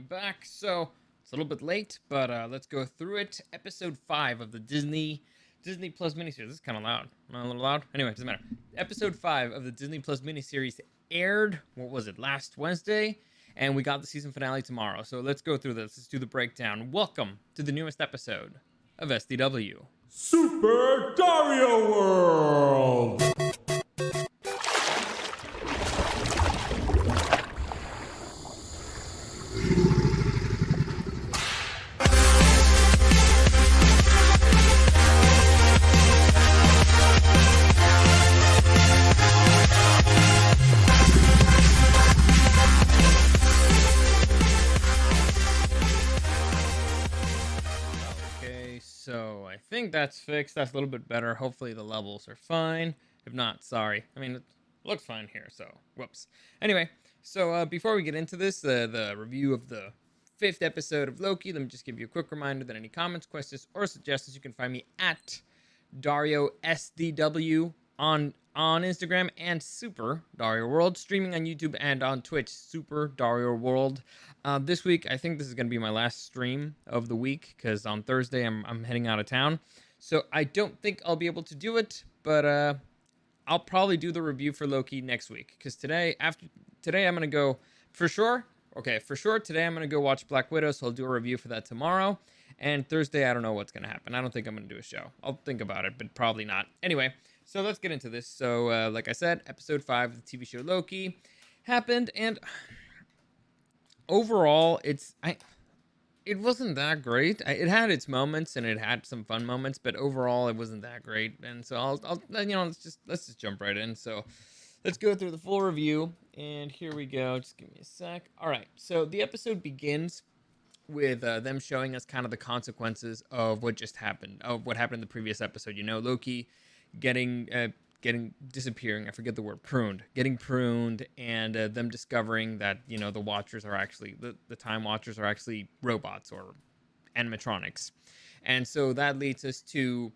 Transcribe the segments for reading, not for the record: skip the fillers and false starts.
back. So it's a little bit late, but let's go through it. Episode 5 of the Disney Plus miniseries. This is kind of loud. Not a little loud. Anyway, it doesn't matter. Episode 5 of the Disney Plus miniseries aired. What was it? Last Wednesday, and we got the season finale tomorrow. So let's go through this. Let's do the breakdown. Welcome to the newest episode of SDW. Super Dario World! So I think that's fixed. That's a little bit better. Hopefully the levels are fine. If not, sorry. I mean, it looks fine here, so whoops. Anyway, so before we get into this, the review of the 5th episode of Loki, let me just give you a quick reminder that any comments, questions, or suggestions, you can find me at Dario SDW on Instagram and Super Dario World, streaming on YouTube and on Twitch, Super Dario World. This week, I think this is going to be my last stream of the week, because on Thursday, I'm heading out of town. So I don't think I'll be able to do it, but I'll probably do the review for Loki next week, because today, I'm going to go, for sure, today I'm going to go watch Black Widow, so I'll do a review for that tomorrow. And Thursday, I don't know what's going to happen. I don't think I'm going to do a show. I'll think about it, but probably not. Anyway, so let's get into this. So, like I said, episode 5 of the TV show Loki happened, and overall, it wasn't that great. It had its moments, and it had some fun moments, but overall, it wasn't that great. And so let's just jump right in. So let's go through the full review, and here we go. Just give me a sec. All right, so the episode begins with them showing us kind of the consequences of what just happened, of what happened in the previous episode. You know, Loki disappearing. I forget the word, getting pruned, and them discovering that, you know, the Watchers are actually, the Time Watchers are actually robots or animatronics. And so that leads us to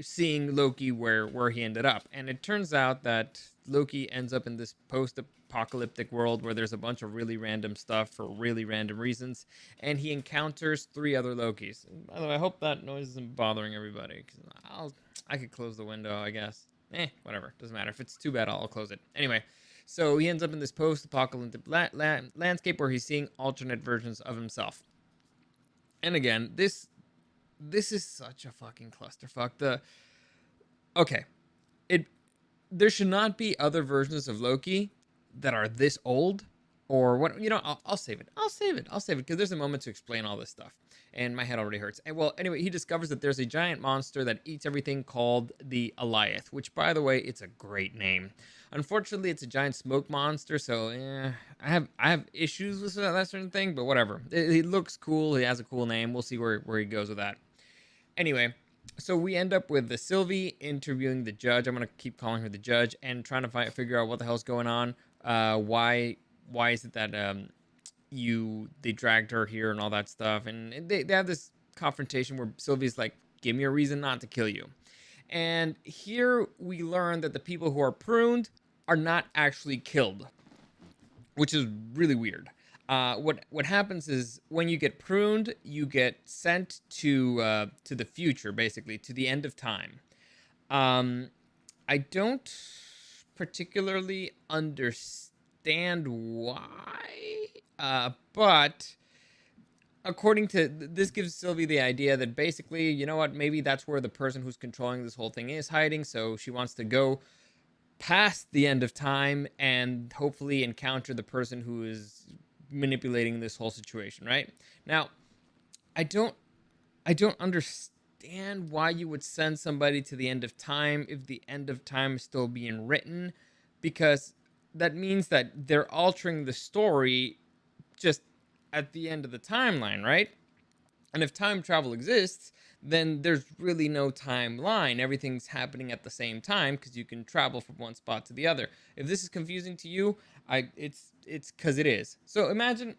seeing Loki where he ended up. And it turns out that Loki ends up in this post-apocalyptic world where there's a bunch of really random stuff for really random reasons, and he encounters 3 other Lokis. And by the way, I hope that noise isn't bothering everybody, because I could close the window, I guess. Whatever, doesn't matter. If it's too bad, I'll close it. Anyway, so he ends up in this post-apocalyptic landscape where he's seeing alternate versions of himself. And again, this is such a fucking clusterfuck. There should not be other versions of Loki that are this old, or what, you know, I'll save it. I'll save it, because there's a moment to explain all this stuff, and my head already hurts. And well, anyway, he discovers that there's a giant monster that eats everything called the Alioth, which, by the way, it's a great name. Unfortunately, it's a giant smoke monster, so I have issues with that certain thing, but whatever. He looks cool. He has a cool name. We'll see where he goes with that. Anyway, so we end up with the Sylvie interviewing the judge. I'm going to keep calling her the judge, and trying to figure out what the hell's going on. Why is it that they dragged her here and all that stuff? And they have this confrontation where Sylvie's like, give me a reason not to kill you. And here we learn that the people who are pruned are not actually killed, which is really weird. What happens is when you get pruned, you get sent to the future, basically, to the end of time. I don't particularly understand why, but according to this, gives Sylvie the idea that basically, you know what, maybe that's where the person who's controlling this whole thing is hiding. So she wants to go past the end of time and hopefully encounter the person who is manipulating this whole situation, right? Now, I don't understand why you would send somebody to the end of time if the end of time is still being written, because that means that they're altering the story just at the end of the timeline, right? And if time travel exists, then there's really no timeline. Everything's happening at the same time because you can travel from one spot to the other. If this is confusing to you, it's because it is. So imagine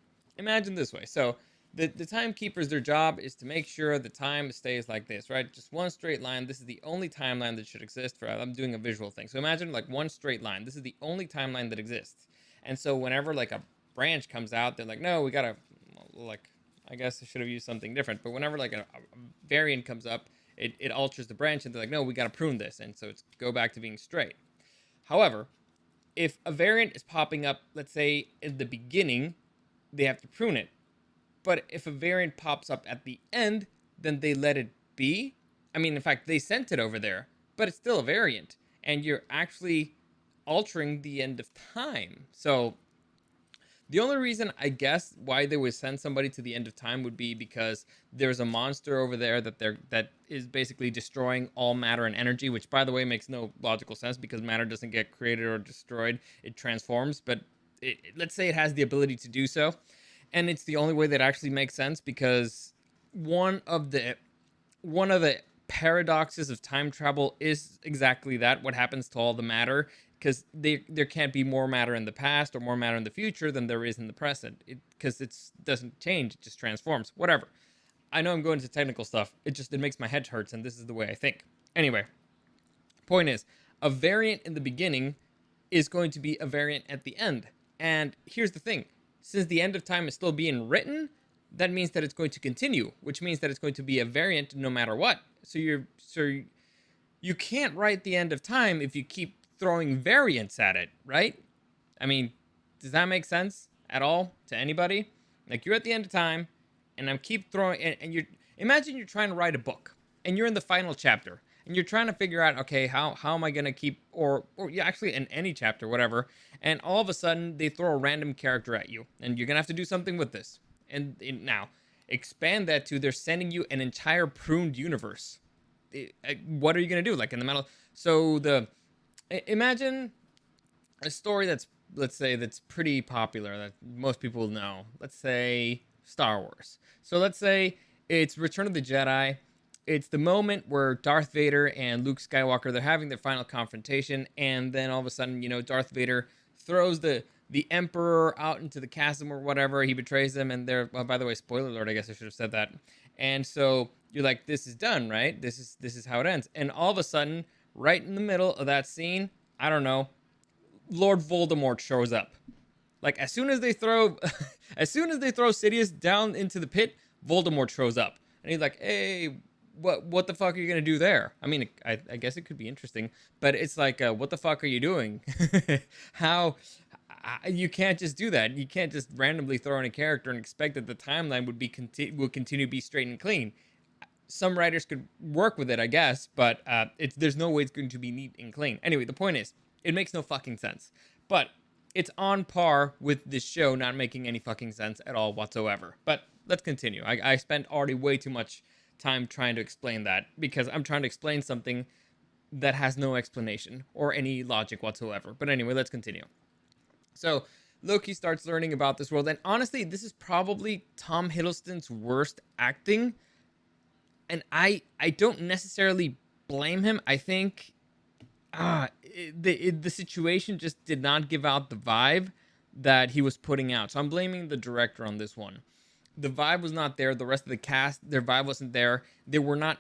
this way. So the timekeepers, their job is to make sure the time stays like this, right? Just one straight line. This is the only timeline that should exist. I'm doing a visual thing. So imagine like one straight line. This is the only timeline that exists. And so whenever like branch comes out, they're like, no, we gotta, like, I guess I should have used something different. But whenever like a variant comes up, it alters the branch, and they're like, no, we gotta prune this, and so it's go back to being straight. However, if a variant is popping up, let's say in the beginning, they have to prune it. But if a variant pops up at the end, then they let it be. I mean, in fact, they sent it over there, but it's still a variant, and you're actually altering the end of time. So the only reason I guess why they would send somebody to the end of time would be because there's a monster over there that is basically destroying all matter and energy, which by the way makes no logical sense because matter doesn't get created or destroyed, it transforms. But let's say it has the ability to do so, and it's the only way that actually makes sense because one of the one of the paradoxes of time travel is exactly that: what happens to all the matter, because there can't be more matter in the past or more matter in the future than there is in the present, because it doesn't change, it just transforms. Whatever. I know I'm going into technical stuff, it makes my head hurts, and this is the way I think. Anyway, point is, a variant in the beginning is going to be a variant at the end. And here's the thing: since the end of time is still being written, that means that it's going to continue, which means that it's going to be a variant no matter what. So you can't write the end of time if you keep throwing variants at it, right? I mean, does that make sense at all to anybody? Like, you're at the end of time, and I'm keep throwing, and you're, imagine you're trying to write a book, and you're in the final chapter, and you're trying to figure out, okay, how am I gonna keep, or yeah, actually in any chapter, whatever, and all of a sudden they throw a random character at you, and you're gonna have to do something with this, and now expand that to they're sending you an entire pruned universe. What are you gonna do? Like in the middle, so imagine a story that's, let's say, that's pretty popular that most people know. Let's say Star Wars. So let's say it's Return of the Jedi. It's the moment where Darth Vader and Luke Skywalker, they're having their final confrontation, and then all of a sudden, Darth Vader throws the Emperor out into the chasm or whatever. He betrays them, and they're, well, by the way, spoiler alert, I guess I should have said that. And so you're like, this is done, right? This is how it ends. And all of a sudden, right in the middle of that scene, I don't know, Lord Voldemort shows up. Like, as soon as they throw Sidious down into the pit, Voldemort shows up, and he's like, "Hey, what the fuck are you gonna do there?" I mean, I guess it could be interesting, but it's like, what the fuck are you doing? How you can't just do that. You can't just randomly throw in a character and expect that the timeline will continue to be straight and clean. Some writers could work with it, I guess, but there's no way it's going to be neat and clean. Anyway, the point is, it makes no fucking sense. But it's on par with this show not making any fucking sense at all whatsoever. But let's continue. I spent already way too much time trying to explain that, because I'm trying to explain something that has no explanation or any logic whatsoever. But anyway, let's continue. So Loki starts learning about this world, and honestly, this is probably Tom Hiddleston's worst acting. And I don't necessarily blame him. I think the situation just did not give out the vibe that he was putting out. So I'm blaming the director on this one. The vibe was not there. The rest of the cast, their vibe wasn't there. They were not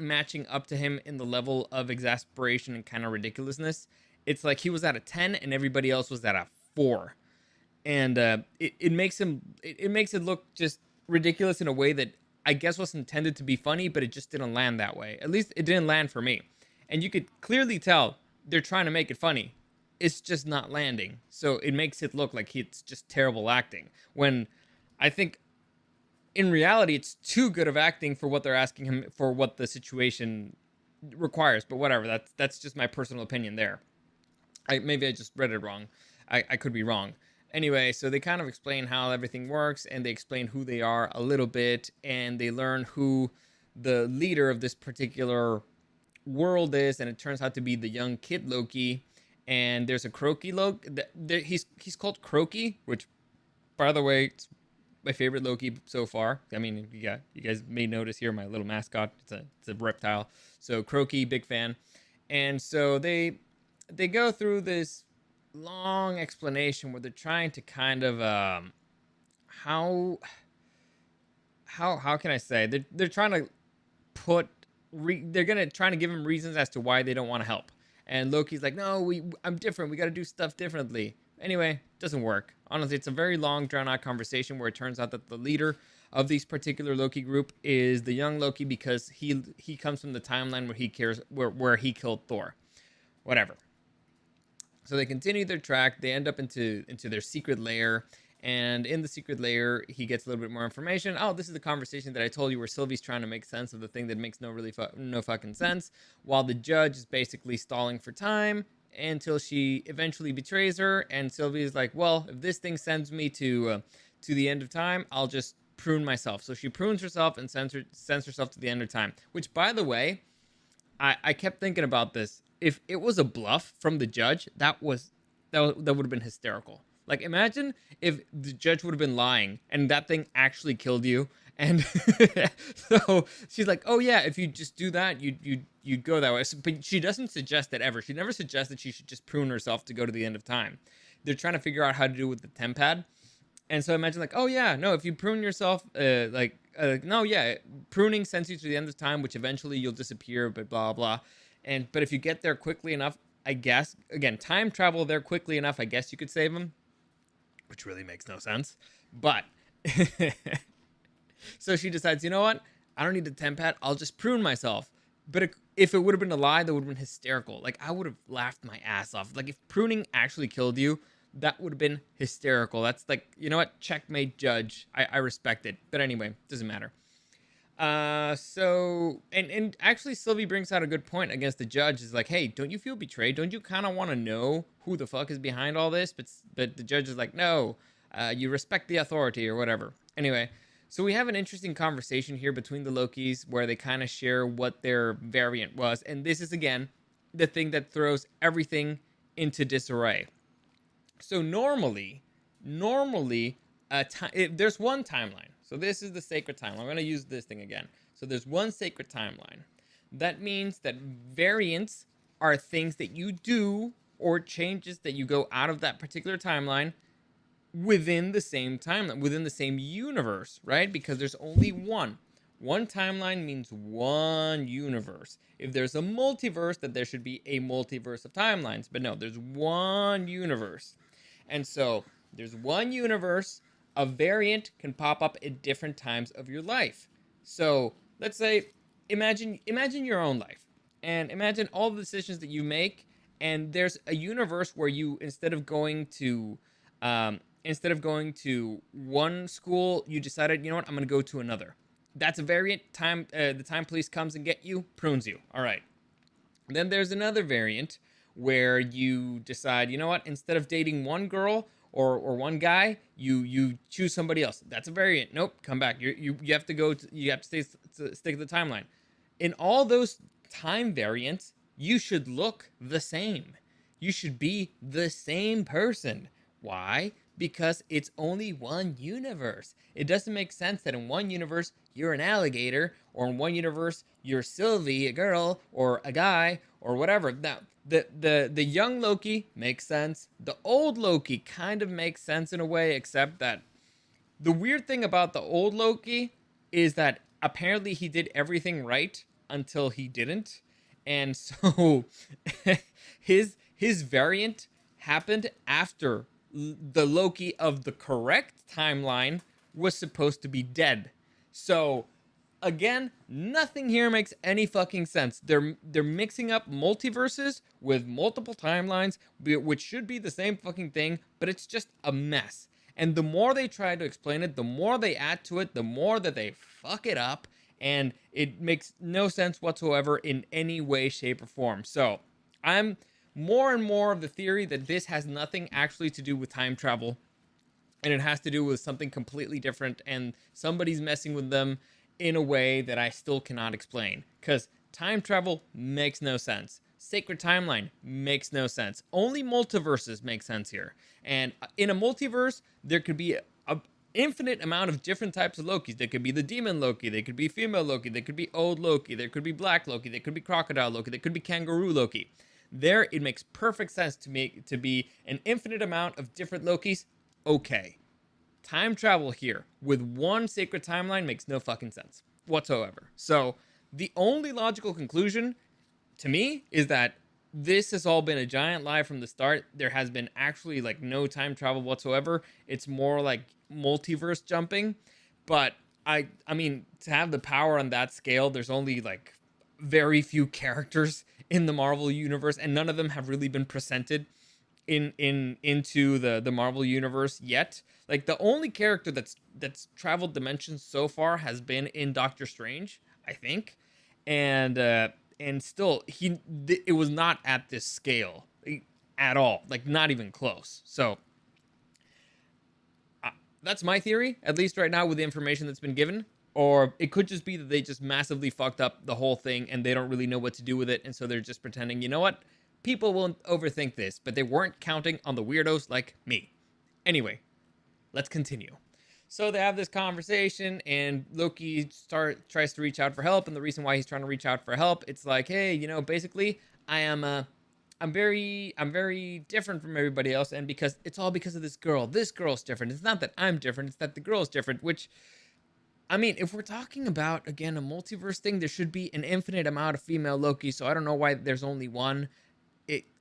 matching up to him in the level of exasperation and kind of ridiculousness. It's like he was at a 10 and everybody else was at a 4. And it makes it look just ridiculous in a way that I guess was intended to be funny, but it just didn't land that way. At least it didn't land for me. And you could clearly tell they're trying to make it funny. It's just not landing. So it makes it look like it's just terrible acting, when I think in reality it's too good of acting for what they're asking him, for what the situation requires. But whatever, that's just my personal opinion there. Maybe I just read it wrong. I could be wrong. Anyway, so they kind of explain how everything works, and they explain who they are a little bit, and they learn who the leader of this particular world is, and it turns out to be the young kid Loki. And there's a Croaky Loki. He's called Croaky, which, by the way, it's my favorite Loki so far. I mean, you guys may notice here my little mascot. It's a reptile. So Croaky, big fan. And so they go through this long explanation where they're trying to kind of how can I say, they're trying to put they're gonna try to give him reasons as to why they don't want to help. And Loki's like, no, I'm different. We got to do stuff differently. Anyway, doesn't work. Honestly, it's a very long, drawn out conversation where it turns out that the leader of this particular Loki group is the young Loki because he comes from the timeline where he killed Thor. Whatever. So they continue their track. They end up into their secret lair, and in the secret lair, he gets a little bit more information. Oh, this is the conversation that I told you where Sylvie's trying to make sense of the thing that makes no fucking sense, while the judge is basically stalling for time until she eventually betrays her. And Sylvie's like, well, if this thing sends me to the end of time, I'll just prune myself. So she prunes herself and sends herself to the end of time. Which, by the way, I kept thinking about this. If it was a bluff from the judge, that would have been hysterical. Like, imagine if the judge would have been lying and that thing actually killed you. And so she's like, "Oh yeah, if you just do that, you'd go that way." But she doesn't suggest that ever. She never suggests that she should just prune herself to go to the end of time. They're trying to figure out how to do it with the tempad. And so imagine like, oh yeah, no, if you prune yourself, no, yeah, pruning sends you to the end of time, which eventually you'll disappear, but blah blah. But if you get there quickly enough, I guess again, time travel there quickly enough, I guess you could save him, which really makes no sense. But so she decides, you know what? I don't need the tempad. I'll just prune myself. But if it would have been a lie, that would have been hysterical. Like I would have laughed my ass off. Like if pruning actually killed you, that would have been hysterical. That's like, you know what? Checkmate, judge. I respect it. But anyway, doesn't matter. And actually Sylvie brings out a good point against the judge. Is like, hey, don't you feel betrayed? Don't you kind of want to know who the fuck is behind all this? But the judge is like, no, you respect the authority or whatever. Anyway, so we have an interesting conversation here between the Lokis where they kind of share what their variant was. And this is, again, the thing that throws everything into disarray. So normally, there's one timeline. So this is the sacred timeline. I'm going to use this thing again. So there's one sacred timeline. That means that variants are things that you do or changes that you go out of that particular timeline within the same timeline, within the same universe, right? Because there's only one. One timeline means one universe. If there's a multiverse, then there should be a multiverse of timelines. But no, there's one universe. And so there's one universe. A variant can pop up at different times of your life. So let's say, imagine your own life. And imagine all the decisions that you make. And there's a universe where you, instead of going to one school, you decided, you know what, I'm going to go to another. That's a variant. The time police comes and get you, prunes you. All right. Then there's another variant where you decide, you know what, instead of dating one girl or one guy, you choose somebody else. That's a variant. Nope, come back. You have to stick to the timeline. In all those time variants, you should look the same. You should be the same person. Why? Because it's only one universe. It doesn't make sense that in one universe you're an alligator, or in one universe you're Sylvie, a girl, or a guy, or whatever. Now, the young Loki makes sense. The old Loki kind of makes sense in a way, except that the weird thing about the old Loki is that apparently he did everything right until he didn't. And so his variant happened after the Loki of the correct timeline was supposed to be dead. So again, nothing here makes any fucking sense. They're mixing up multiverses with multiple timelines, which should be the same fucking thing, but it's just a mess. And the more they try to explain it, the more they add to it, the more that they fuck it up, and it makes no sense whatsoever in any way, shape, or form. So I'm more and more of the theory that this has nothing actually to do with time travel, and it has to do with something completely different, and somebody's messing with them in a way that I still cannot explain. Because time travel makes no sense. Sacred timeline makes no sense. Only multiverses make sense here. And in a multiverse, there could be a infinite amount of different types of Lokis. There could be the demon Loki, there could be female Loki, there could be old Loki, there could be black Loki, there could be crocodile Loki, there could be kangaroo Loki. There, it makes perfect sense to be an infinite amount of different Lokis. Okay. Time travel here with one sacred timeline makes no fucking sense whatsoever. So the only logical conclusion to me is that this has all been a giant lie from the start. There has been actually like no time travel whatsoever. It's more like multiverse jumping. But I mean, to have the power on that scale, there's only like very few characters in the Marvel universe, and none of them have really been presented into the Marvel universe yet. Like the only character that's traveled dimensions so far has been in Doctor Strange, I think, and still it was not at this scale at all, like not even close. So that's my theory, at least right now with the information that's been given. Or it could just be that they just massively fucked up the whole thing and they don't really know what to do with it, and so they're just pretending, you know what? People won't overthink this, but they weren't counting on the weirdos like me. Anyway, let's continue. So they have this conversation, and Loki tries to reach out for help, and the reason why he's trying to reach out for help, it's like, hey, basically, I'm very different from everybody else, and it's all because of this girl. This girl's different. It's not that I'm different, it's that the girl's different, which, I mean, if we're talking about, again, a multiverse thing, there should be an infinite amount of female Loki, so I don't know why there's only one.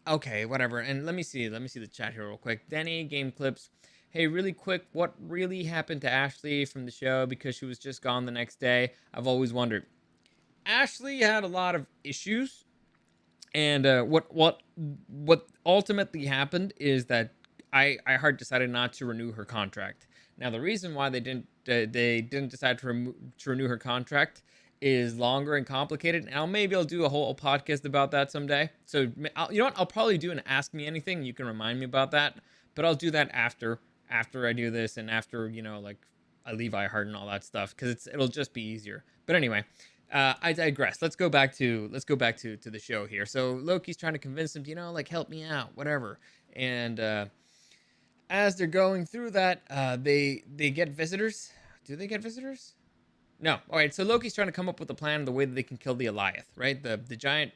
Okay, whatever. And let me see the chat here real quick. Danny, game clips. Hey, really quick, what really happened to Ashley from the show because she was just gone the next day? I've always wondered. Ashley had a lot of issues, and what ultimately happened is that iHeart decided not to renew her contract. Now, the reason why they didn't decide to renew her contract is longer and complicated. Now, maybe I'll do a whole podcast about that someday. So, you know what? I'll probably do an Ask Me Anything. You can remind me about that. But I'll do that after I do this, and after, like, I leave iHeart and all that stuff, because it'll just be easier. But anyway, I digress. Let's go back to the show here. So Loki's trying to convince him, like, help me out, whatever. And as they're going through that, they get visitors. Do they get visitors? No. All right. So Loki's trying to come up with a plan of the way that they can kill the Alioth, right? The giant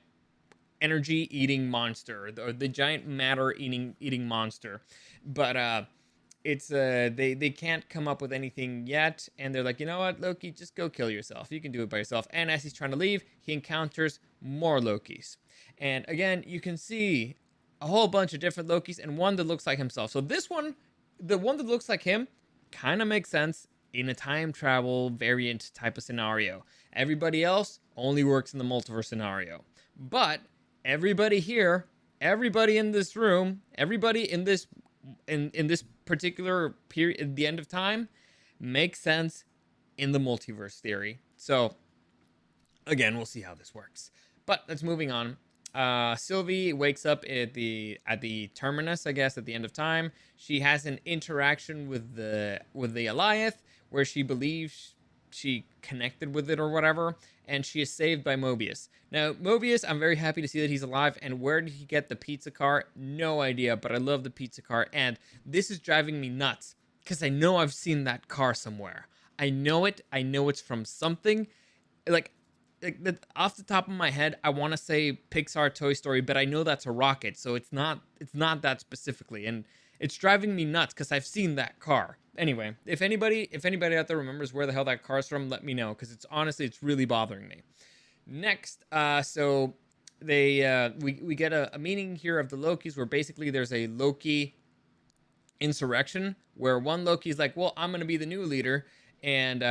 energy eating monster, or the giant matter eating monster. But it's they can't come up with anything yet, and they're like, you know what, Loki, just go kill yourself. You can do it by yourself. And as he's trying to leave, he encounters more Lokis, and again, you can see a whole bunch of different Lokis and one that looks like himself. So this one, the one that looks like him, kind of makes sense in a time travel variant type of scenario. Everybody else only works in the multiverse scenario. But everybody here, everybody in this room, everybody in this particular period at the end of time makes sense in the multiverse theory. So again, we'll see how this works. But let's moving on. Sylvie wakes up at the terminus, I guess, at the end of time. She has an interaction with the Alioth, where she believes she connected with it or whatever, and she is saved by Mobius. Now, Mobius, I'm very happy to see that he's alive, and where did he get the pizza car? No idea, but I love the pizza car, and this is driving me nuts, because I know I've seen that car somewhere. I know it's from something, like off the top of my head, I want to say Pixar Toy Story, but I know that's a rocket, so it's not that specifically, and it's driving me nuts because I've seen that car. Anyway, if anybody out there remembers where the hell that car's from, let me know, because it's really bothering me. Next, so we get a meeting here of the Lokis, where basically there's a Loki insurrection, where one Loki's like, well, I'm gonna be the new leader, and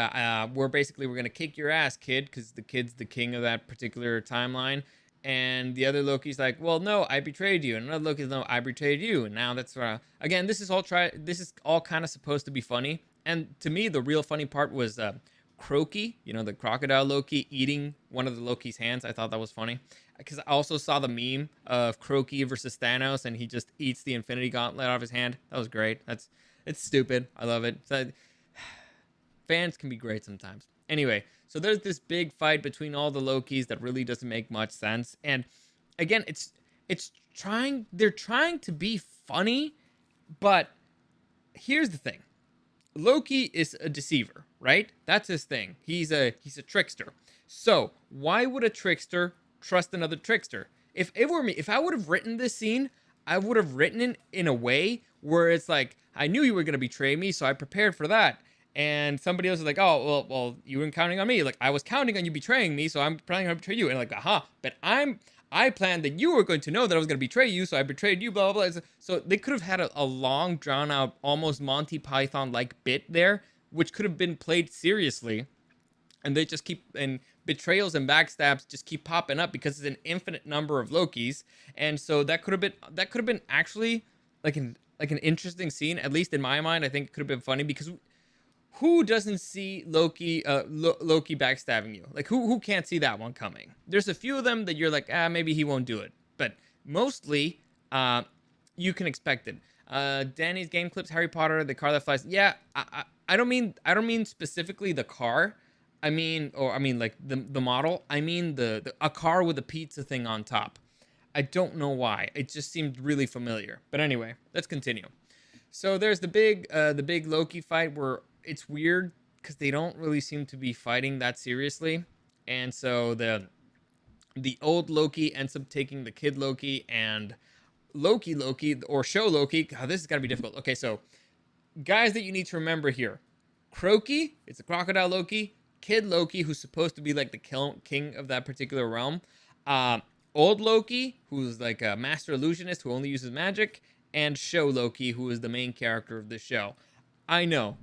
we're gonna kick your ass, kid, because the kid's the king of that particular timeline. And the other Loki's like, well, no, I betrayed you. And another Loki's, no, I betrayed you. And now that's again, this is all kind of supposed to be funny. And to me, the real funny part was Croaky, the crocodile Loki eating one of the Loki's hands. I thought that was funny, because I also saw the meme of Croaky versus Thanos, and he just eats the Infinity Gauntlet out of his hand. That was great. It's stupid. I love it. Fans can be great sometimes. Anyway, so there's this big fight between all the Lokis that really doesn't make much sense. And again, they're trying to be funny, but here's the thing. Loki is a deceiver, right? That's his thing. He's a trickster. So why would a trickster trust another trickster? If it were me, if I would have written this scene, I would have written it in a way where it's like, I knew you were going to betray me, so I prepared for that. And somebody else is like, oh, well, you weren't counting on me. Like, I was counting on you betraying me, so I'm planning to betray you. And like, aha. But I'm I planned that you were going to know that I was going to betray you, so I betrayed you, blah, blah, blah. So they could have had a long, drawn out, almost Monty Python like bit there, which could have been played seriously. And they just keep, and betrayals and backstabs just keep popping up because it's an infinite number of Lokis. And so that could have been actually like an interesting scene, at least in my mind. I think it could have been funny because who doesn't see Loki backstabbing you? Like who can't see that one coming? There's a few of them that you're like, maybe he won't do it, but mostly, you can expect it. Danny's game clips, Harry Potter, the car that flies. Yeah, I don't mean specifically the car. I mean like the model. I mean the a car with a pizza thing on top. I don't know why. It just seemed really familiar. But anyway, let's continue. So there's the big Loki fight where it's weird because they don't really seem to be fighting that seriously, and so the old Loki ends up taking the kid Loki, and Loki or show Loki. God, this is gotta be difficult. Okay, so guys that you need to remember here: Croaky, it's the crocodile Loki. Kid Loki, who's supposed to be like the king of that particular realm. Uh, Old Loki, who's like a master illusionist who only uses magic, and show Loki, who is the main character of the show. I know,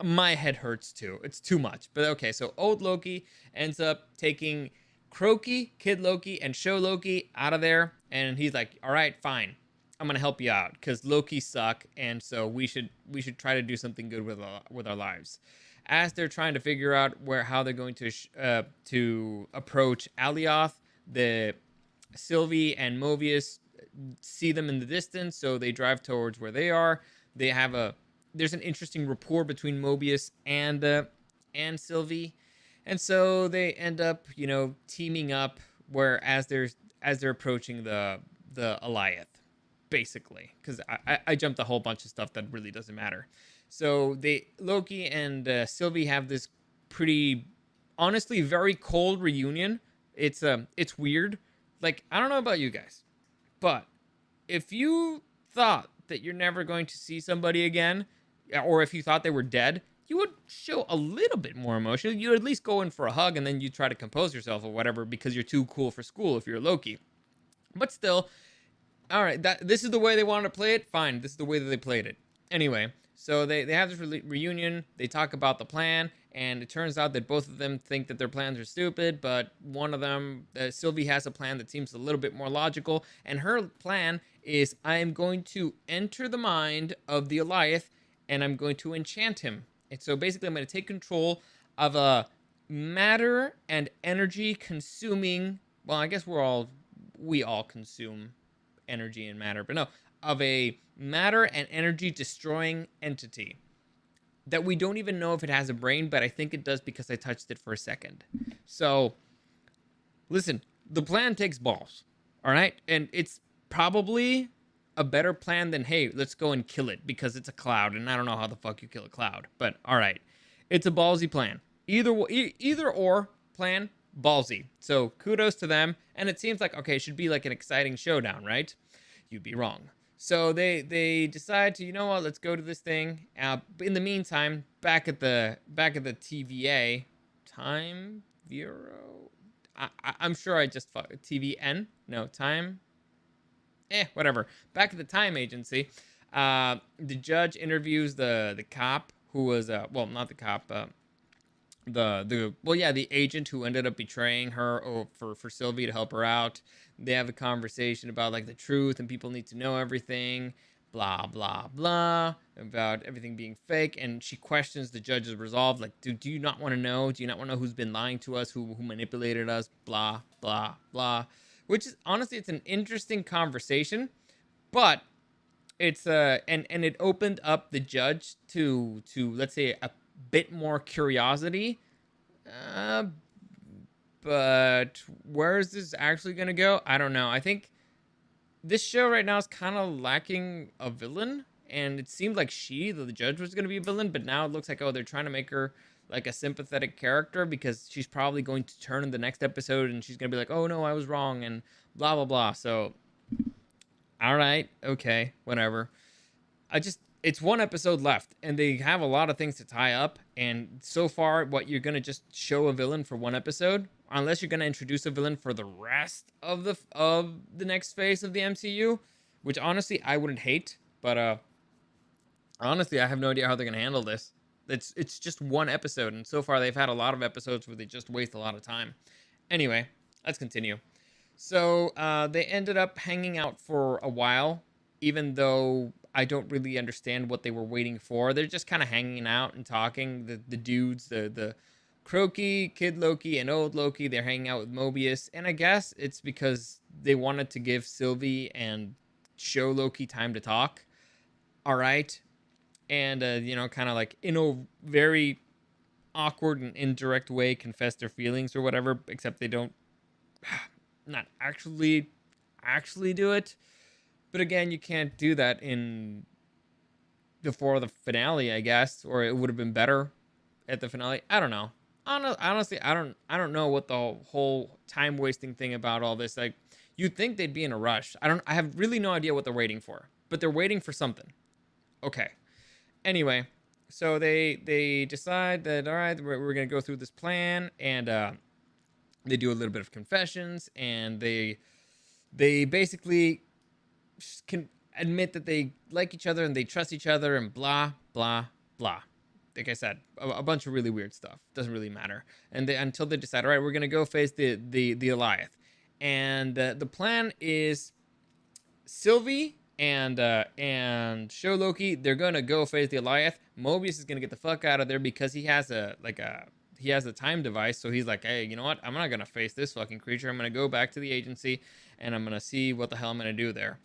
my head hurts too. It's too much. But okay, so old Loki ends up taking Croaky, Kid Loki, and show Loki out of there, and he's like, "All right, fine. I'm gonna help you out because Loki suck, and so we should try to do something good with our lives." As they're trying to figure out how they're going to approach Alioth, the Sylvie and Mobius see them in the distance, so they drive towards where they are. There's an interesting rapport between Mobius and Sylvie, and so they end up teaming up. Where as they're approaching the Alioth, basically, because I jumped a whole bunch of stuff that really doesn't matter. So Loki and Sylvie have this pretty, honestly, very cold reunion. It's weird. Like, I don't know about you guys, but if you thought that you're never going to see somebody again, or if you thought they were dead, you would show a little bit more emotion. You'd at least go in for a hug, and then you try to compose yourself or whatever because you're too cool for school if you're Loki. But still, all right, this is the way they wanted to play it. Fine, this is the way that they played it. Anyway, so they have this reunion. They talk about the plan, and it turns out that both of them think that their plans are stupid, but one of them, Sylvie, has a plan that seems a little bit more logical, and her plan is, I am going to enter the mind of the Alioth, and I'm going to enchant him. And so basically, I'm going to take control of a matter and energy consuming, well, I guess we all consume energy and matter, but no, of a matter and energy destroying entity that we don't even know if it has a brain, but I think it does because I touched it for a second. So listen, the plan takes balls, all right? And it's probably a better plan than, hey, let's go and kill it because it's a cloud, and I don't know how the fuck you kill a cloud, but all right. It's a ballsy plan. Either or plan, ballsy. So kudos to them, and it seems like, okay, it should be like an exciting showdown, right? You'd be wrong. So they decide to, you know what, let's go to this thing. In the meantime, back at the TVA, Time Bureau. I'm sure I just TVN. No, Time. Whatever. Back at the Time Agency, the judge interviews the cop who was not the cop, the agent who ended up betraying her for Sylvie to help her out. They have a conversation about like the truth and people need to know everything, blah blah blah, about everything being fake. And she questions the judge's resolve, like, do you not want to know? Do you not want to know who's been lying to us, who manipulated us? Blah blah blah. Which is honestly, it's an interesting conversation, but it's and it opened up the judge to let's say a bit more curiosity. But where is this actually gonna go? I don't know. I think this show right now is kind of lacking a villain, and it seemed like the judge, was gonna be a villain, but now it looks like, oh, they're trying to make her like a sympathetic character because she's probably going to turn in the next episode, and she's gonna be like, oh no, I was wrong, and blah blah blah. So, all right, okay, whatever. It's one episode left, and they have a lot of things to tie up. And so far, what, you're gonna just show a villain for one episode? unless you're gonna introduce a villain for the rest of the next phase of the MCU, which honestly I wouldn't hate, but honestly I have no idea how they're gonna handle this. It's just one episode, and so far they've had a lot of episodes where they just waste a lot of time. Anyway, let's continue. So they ended up hanging out for a while, even though I don't really understand what they were waiting for. They're just kind of hanging out and talking. The dudes, the Croaky, Kid Loki, and Old Loki, they're hanging out with Mobius, and I guess it's because they wanted to give Sylvie and show Loki time to talk. All right, and kind of like in a very awkward and indirect way, confess their feelings or whatever. Except they don't not actually do it. But again, you can't do that in before the finale, I guess, or it would have been better at the finale. I don't know. Honestly, I don't know what the whole time wasting thing about all this. Like, you'd think they'd be in a rush. I have really no idea what they're waiting for, but they're waiting for something. Okay. Anyway, so they decide that all right, we're gonna go through this plan, and they do a little bit of confessions, and they basically can admit that they like each other and they trust each other and blah blah blah. Like I said, a bunch of really weird stuff. Doesn't really matter. And until they decide, all right, we're gonna go face the Goliath, and the plan is Sylvie and Show Loki. They're gonna go face the Goliath. Mobius is gonna get the fuck out of there because he has a time device. So he's like, hey, you know what? I'm not gonna face this fucking creature. I'm gonna go back to the agency and I'm gonna see what the hell I'm gonna do there.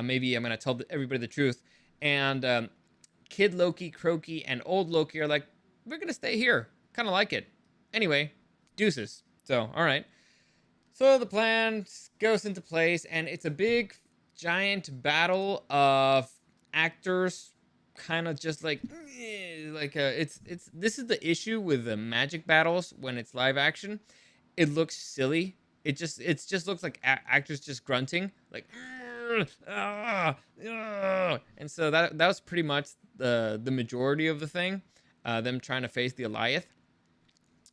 Maybe I'm gonna tell everybody the truth. And Kid Loki, Croaky, and Old Loki are like, we're gonna stay here. Kind of like it. Anyway, deuces. So, all right. So the plan goes into place, and it's a big, giant battle of actors, kind of just like it's this is the issue with the magic battles when it's live action. It looks silly. It just looks like actors just grunting like. And so that was pretty much the majority of the thing, them trying to face the Goliath.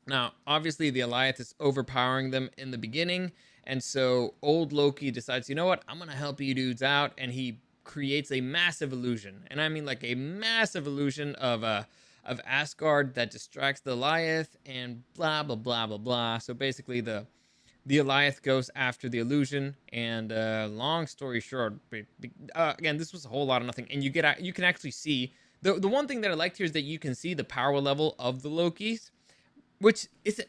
Now, obviously, the Goliath is overpowering them in the beginning, and so Old Loki decides, you know what, I'm gonna help you dudes out, and he creates a massive illusion, and I mean like a massive illusion of Asgard that distracts the Goliath, and blah blah blah blah blah. So basically, the Goliath goes after the illusion, and long story short, again, this was a whole lot of nothing, and you can actually see the one thing that I liked here is that you can see the power level of the Lokis, which isn't.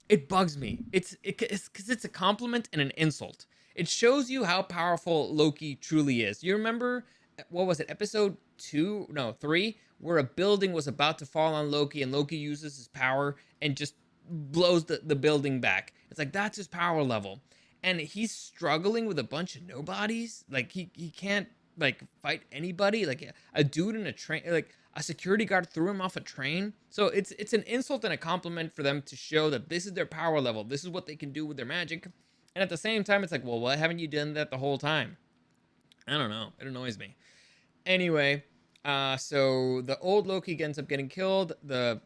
It bugs me. It's because it's a compliment and an insult. It shows you how powerful Loki truly is. You remember what was it, episode 2? No, 3, where a building was about to fall on Loki, and Loki uses his power and just blows the building back. It's like that's his power level, and he's struggling with a bunch of nobodies. Like he can't like fight anybody. Like a dude in a train, like a security guard threw him off a train. So it's an insult and a compliment for them to show that this is their power level. This is what they can do with their magic. And at the same time, it's like, well, why haven't you done that the whole time? I don't know. It annoys me. Anyway, so the Old Loki ends up getting killed. The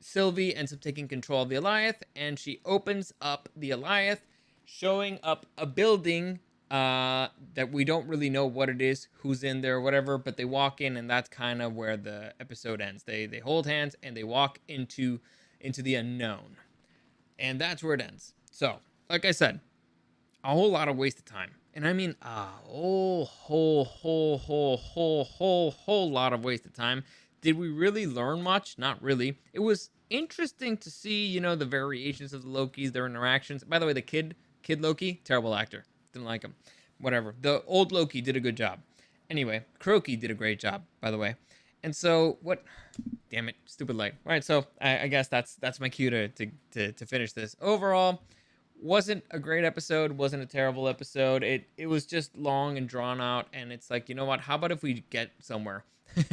Sylvie ends up taking control of the Goliath, and she opens up the Goliath, showing up a building that we don't really know what it is, who's in there, or whatever. But they walk in, and that's kind of where the episode ends. They hold hands and they walk into the unknown, and that's where it ends. So, like I said, a whole lot of wasted time. And I mean a whole lot of wasted time. Did we really learn much? Not really. It was interesting to see, the variations of the Lokis, their interactions. By the way, the kid Loki, terrible actor. Didn't like him. Whatever. The Old Loki did a good job. Anyway, Croaky did a great job, by the way. And so what? Damn it, stupid light. All right, so I guess that's my cue to finish this. Overall, wasn't a great episode, wasn't a terrible episode. It was just long and drawn out, and it's like, you know what? How about if we get somewhere?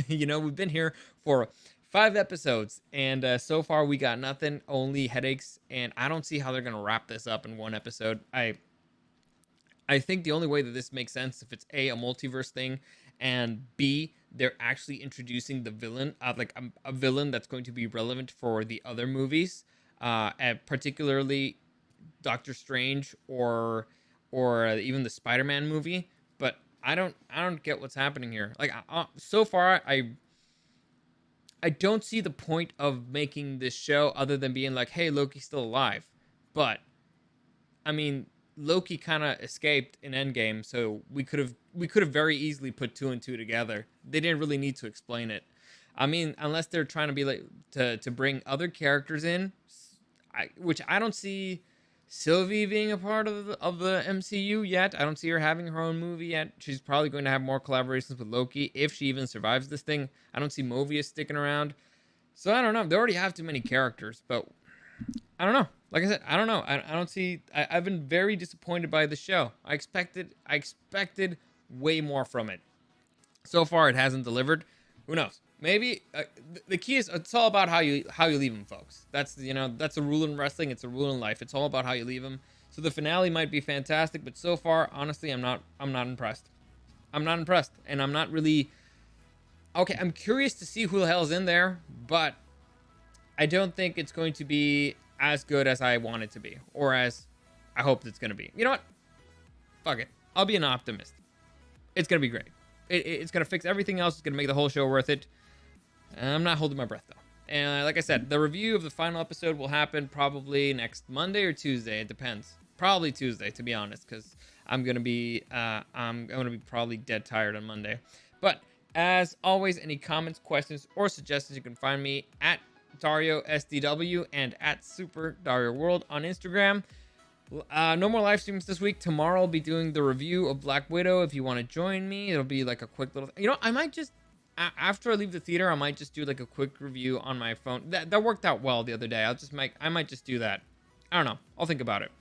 We've been here for 5 episodes, and so far we got nothing, only headaches, and I don't see how they're gonna wrap this up in one episode. I think the only way that this makes sense if it's a multiverse thing, and B, they're actually introducing the villain, like a villain that's going to be relevant for the other movies, and particularly Doctor Strange or even the Spider-Man movie, but I don't get what's happening here. Like so far, I don't see the point of making this show other than being like, hey, Loki's still alive. But I mean, Loki kind of escaped in Endgame, so we could have very easily put two and two together. They didn't really need to explain it. I mean, unless they're trying to be like to bring other characters in, which I don't see Sylvie being a part of the MCU yet. I don't see her having her own movie yet. She's probably going to have more collaborations with Loki if she even survives this thing. I don't see Mobius sticking around. So I don't know. They already have too many characters, but I don't know. Like I said, I don't know. I don't see. I've been very disappointed by the show. I expected way more from it. So far, it hasn't delivered. Who knows? Maybe the key is it's all about how you leave them, folks. That's that's a rule in wrestling. It's a rule in life. It's all about how you leave them. So the finale might be fantastic, but so far, honestly, I'm not impressed. I'm not impressed, and I'm not really. Okay, I'm curious to see who the hell's in there, but I don't think it's going to be as good as I want it to be, or as I hope it's going to be. You know what? Fuck it. I'll be an optimist. It's going to be great. It's going to fix everything else. It's going to make the whole show worth it. I'm not holding my breath, though. And like I said, the review of the final episode will happen probably next Monday or Tuesday. It depends. Probably Tuesday, to be honest, because I'm going to be probably dead tired on Monday. But as always, any comments, questions, or suggestions, you can find me at Dario SDW and at Super Dario World on Instagram. No more live streams this week. Tomorrow I'll be doing the review of Black Widow. If you want to join me, it'll be like a quick little. I might just after I leave the theater, I might just do like a quick review on my phone. That worked out well the other day. I might just do that. I don't know. I'll think about it.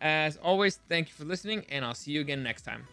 As always, thank you for listening, and I'll see you again next time.